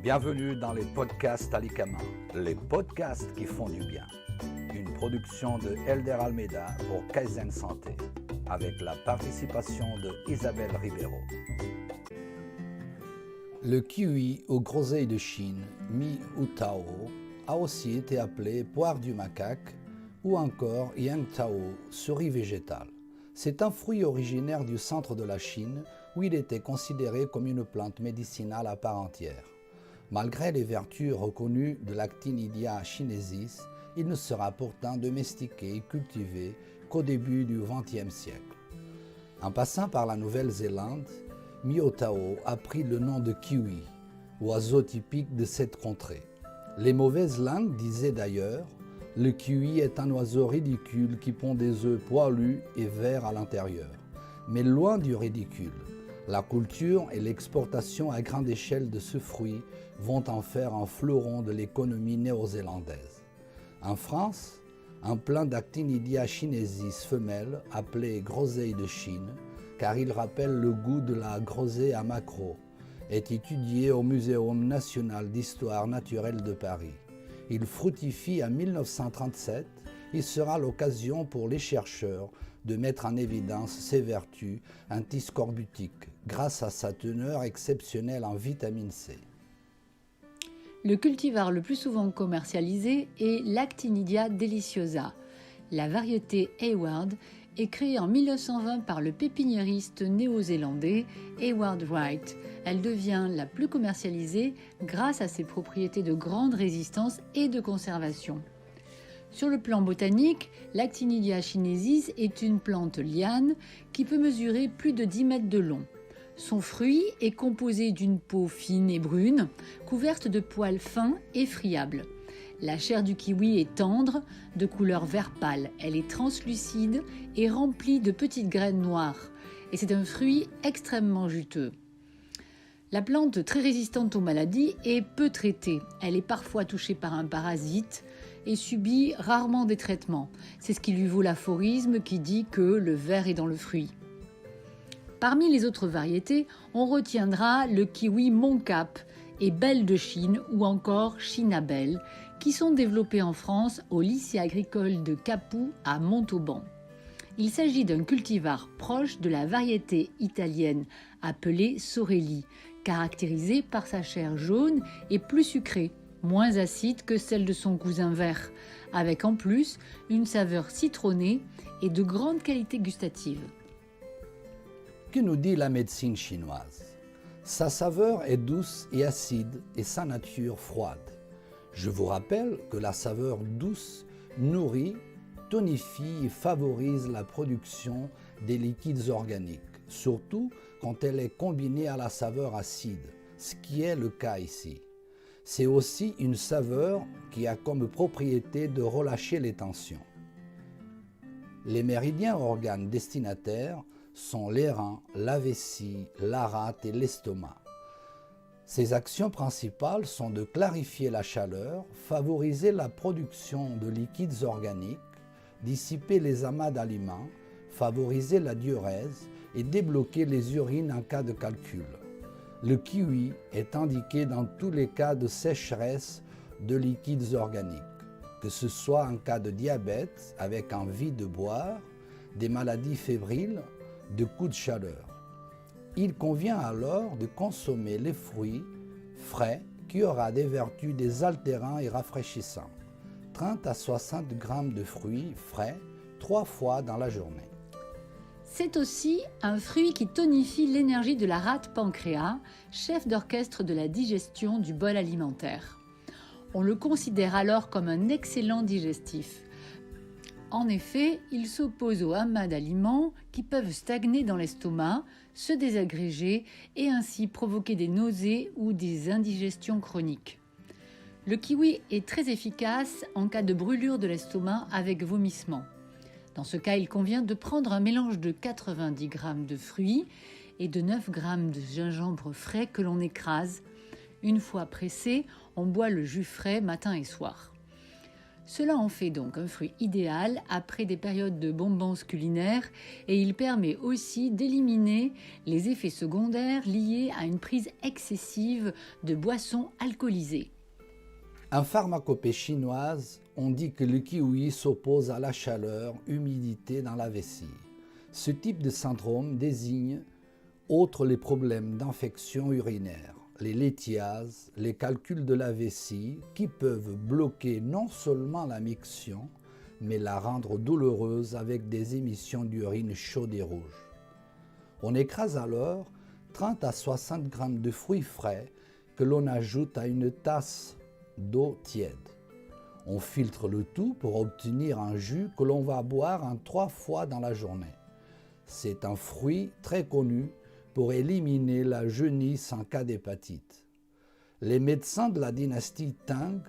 Bienvenue dans les podcasts Alikama, les podcasts qui font du bien. Une production de Elder Almeida pour Kaizen Santé, avec la participation de Isabelle Ribeiro. Le kiwi aux groseilles de Chine, Mi ou Tao, a aussi été appelé poire du macaque ou encore Yang Tao, souris végétale. C'est un fruit originaire du centre de la Chine où il était considéré comme une plante médicinale à part entière. Malgré les vertus reconnues de l'Actinidia chinesis, il ne sera pourtant domestiqué et cultivé qu'au début du XXe siècle. En passant par la Nouvelle-Zélande, Miotao a pris le nom de kiwi, oiseau typique de cette contrée. Les mauvaises langues disaient d'ailleurs « Le kiwi est un oiseau ridicule qui pond des œufs poilus et verts à l'intérieur ». Mais loin du ridicule, la culture et l'exportation à grande échelle de ce fruit vont en faire un fleuron de l'économie néo-zélandaise. En France, un plant d'Actinidia chinesis femelle, appelé groseille de Chine, car il rappelle le goût de la groseille à maquereau, est étudié au Muséum national d'histoire naturelle de Paris. Il fructifie en 1937 et sera l'occasion pour les chercheurs de mettre en évidence ses vertus antiscorbutiques grâce à sa teneur exceptionnelle en vitamine C. Le cultivar le plus souvent commercialisé est l'Actinidia deliciosa. La variété Hayward est créée en 1920 par le pépiniériste néo-zélandais Hayward Wright. Elle devient la plus commercialisée grâce à ses propriétés de grande résistance et de conservation. Sur le plan botanique, l'Actinidia chinesis est une plante liane qui peut mesurer plus de 10 mètres de long. Son fruit est composé d'une peau fine et brune, couverte de poils fins et friables. La chair du kiwi est tendre, de couleur vert pâle. Elle est translucide et remplie de petites graines noires. Et c'est un fruit extrêmement juteux. La plante, très résistante aux maladies, est peu traitée. Elle est parfois touchée par un parasite et subit rarement des traitements. C'est ce qui lui vaut l'aphorisme qui dit que le ver est dans le fruit. Parmi les autres variétés, on retiendra le kiwi Moncap et Belle de Chine ou encore Chinabelle, qui sont développés en France au lycée agricole de Capoue à Montauban. Il s'agit d'un cultivar proche de la variété italienne appelée Sorelli, caractérisée par sa chair jaune et plus sucrée, moins acide que celle de son cousin vert, avec en plus une saveur citronnée et de grande qualité gustative. Que nous dit la médecine chinoise? Sa saveur est douce et acide et sa nature froide. Je vous rappelle que la saveur douce nourrit, tonifie et favorise la production des liquides organiques, surtout quand elle est combinée à la saveur acide, ce qui est le cas ici. C'est aussi une saveur qui a comme propriété de relâcher les tensions. Les méridiens organes destinataires sont les reins, la vessie, la rate et l'estomac. Ses actions principales sont de clarifier la chaleur, favoriser la production de liquides organiques, dissiper les amas d'aliments, favoriser la diurèse et débloquer les urines en cas de calcul. Le kiwi est indiqué dans tous les cas de sécheresse de liquides organiques, que ce soit en cas de diabète avec envie de boire, des maladies fébriles, de coups de chaleur. Il convient alors de consommer les fruits frais qui aura des vertus désaltérants et rafraîchissants. 30 à 60 grammes de fruits frais 3 fois dans la journée. C'est aussi un fruit qui tonifie l'énergie de la rate pancréas, chef d'orchestre de la digestion du bol alimentaire. On le considère alors comme un excellent digestif. En effet, il s'oppose aux amas d'aliments qui peuvent stagner dans l'estomac, se désagréger et ainsi provoquer des nausées ou des indigestions chroniques. Le kiwi est très efficace en cas de brûlure de l'estomac avec vomissement. Dans ce cas, il convient de prendre un mélange de 90 g de fruits et de 9 g de gingembre frais que l'on écrase. Une fois pressé, on boit le jus frais matin et soir. Cela en fait donc un fruit idéal après des périodes de bombance culinaire et il permet aussi d'éliminer les effets secondaires liés à une prise excessive de boissons alcoolisées. En pharmacopée chinoise, on dit que le kiwi s'oppose à la chaleur, humidité dans la vessie. Ce type de syndrome désigne, outre les problèmes d'infection urinaire, les lithiases, les calculs de la vessie qui peuvent bloquer non seulement la miction, mais la rendre douloureuse avec des émissions d'urine chaude et rouge. On écrase alors 30 à 60 grammes de fruits frais que l'on ajoute à une tasse d'eau tiède. On filtre le tout pour obtenir un jus que l'on va boire en 3 fois dans la journée. C'est un fruit très connu pour éliminer la jaunisse en cas d'hépatite. Les médecins de la dynastie Tang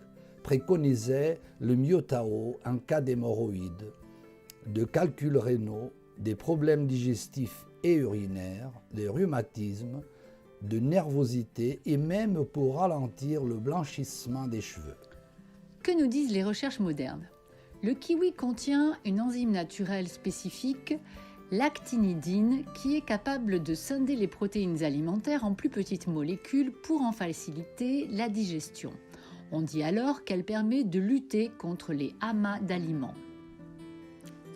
préconisaient le miotao en cas d'hémorroïdes, de calculs rénaux, des problèmes digestifs et urinaires, des rhumatismes, de nervosité et même pour ralentir le blanchissement des cheveux. Que nous disent les recherches modernes ? Le kiwi contient une enzyme naturelle spécifique, l'actinidine, qui est capable de scinder les protéines alimentaires en plus petites molécules pour en faciliter la digestion. On dit alors qu'elle permet de lutter contre les amas d'aliments.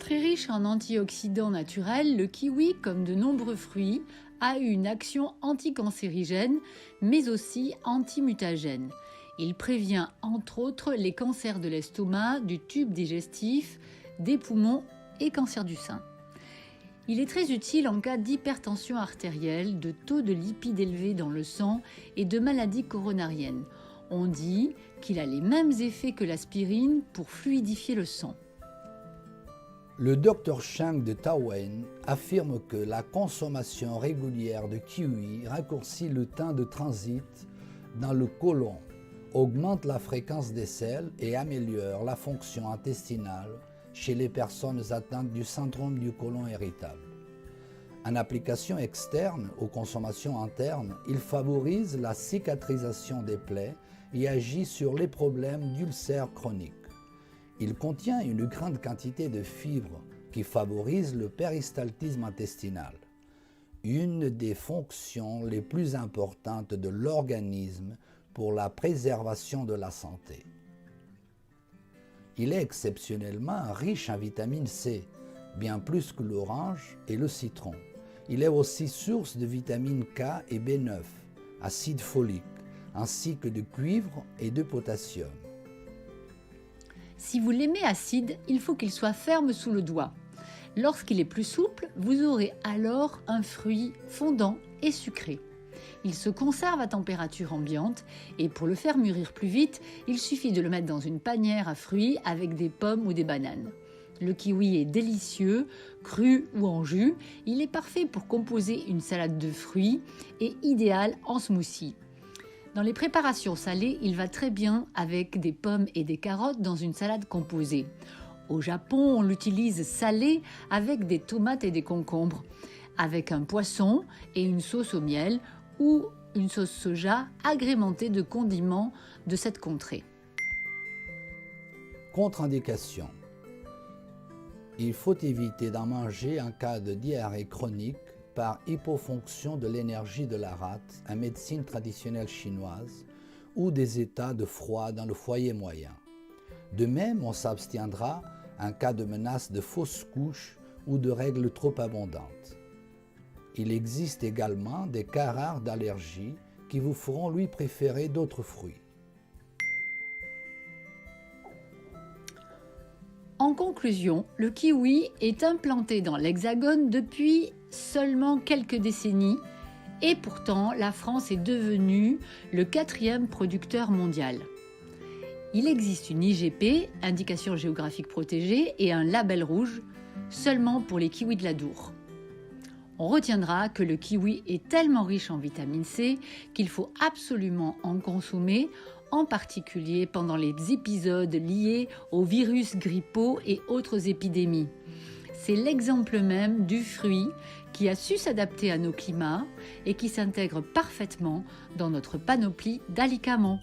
Très riche en antioxydants naturels, le kiwi, comme de nombreux fruits, a une action anticancérigène, mais aussi antimutagène. Il prévient entre autres les cancers de l'estomac, du tube digestif, des poumons et cancer du sein. Il est très utile en cas d'hypertension artérielle, de taux de lipides élevés dans le sang et de maladies coronariennes. On dit qu'il a les mêmes effets que l'aspirine pour fluidifier le sang. Le Dr Chang de Taowen affirme que la consommation régulière de kiwi raccourcit le temps de transit dans le côlon, augmente la fréquence des selles et améliore la fonction intestinale chez les personnes atteintes du syndrome du côlon irritable. En application externe aux consommations internes, il favorise la cicatrisation des plaies et agit sur les problèmes d'ulcères chroniques. Il contient une grande quantité de fibres qui favorisent le péristaltisme intestinal, une des fonctions les plus importantes de l'organisme pour la préservation de la santé. Il est exceptionnellement riche en vitamine C, bien plus que l'orange et le citron. Il est aussi source de vitamine K et B9, acide folique, ainsi que de cuivre et de potassium. Si vous l'aimez acide, il faut qu'il soit ferme sous le doigt. Lorsqu'il est plus souple, vous aurez alors un fruit fondant et sucré. Il se conserve à température ambiante et pour le faire mûrir plus vite, il suffit de le mettre dans une panière à fruits avec des pommes ou des bananes. Le kiwi est délicieux, cru ou en jus. Il est parfait pour composer une salade de fruits et idéal en smoothie. Dans les préparations salées, il va très bien avec des pommes et des carottes dans une salade composée. Au Japon, on l'utilise salé avec des tomates et des concombres, avec un poisson et une sauce au miel ou une sauce soja agrémentée de condiments de cette contrée. Contre-indication. Il faut éviter d'en manger en cas de diarrhée chronique par hypofonction de l'énergie de la rate en médecine traditionnelle chinoise ou des états de froid dans le foyer moyen. De même, on s'abstiendra en cas de menace de fausses couches ou de règles trop abondantes. Il existe également des cas rares d'allergie qui vous feront lui préférer d'autres fruits. En conclusion, le kiwi est implanté dans l'Hexagone depuis seulement quelques décennies et pourtant la France est devenue le 4e producteur mondial. Il existe une IGP, indication géographique protégée, et un label rouge seulement pour les kiwis de l'Adour. On retiendra que le kiwi est tellement riche en vitamine C qu'il faut absolument en consommer, en particulier pendant les épisodes liés aux virus grippaux et autres épidémies. C'est l'exemple même du fruit qui a su s'adapter à nos climats et qui s'intègre parfaitement dans notre panoplie d'alicaments.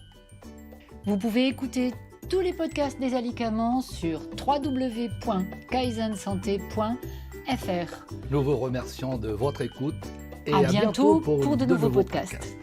Vous pouvez écouter tous les podcasts des alicaments sur www.kaizensanté.fr. Nous vous remercions de votre écoute et à bientôt pour de nouveaux nouveaux podcasts.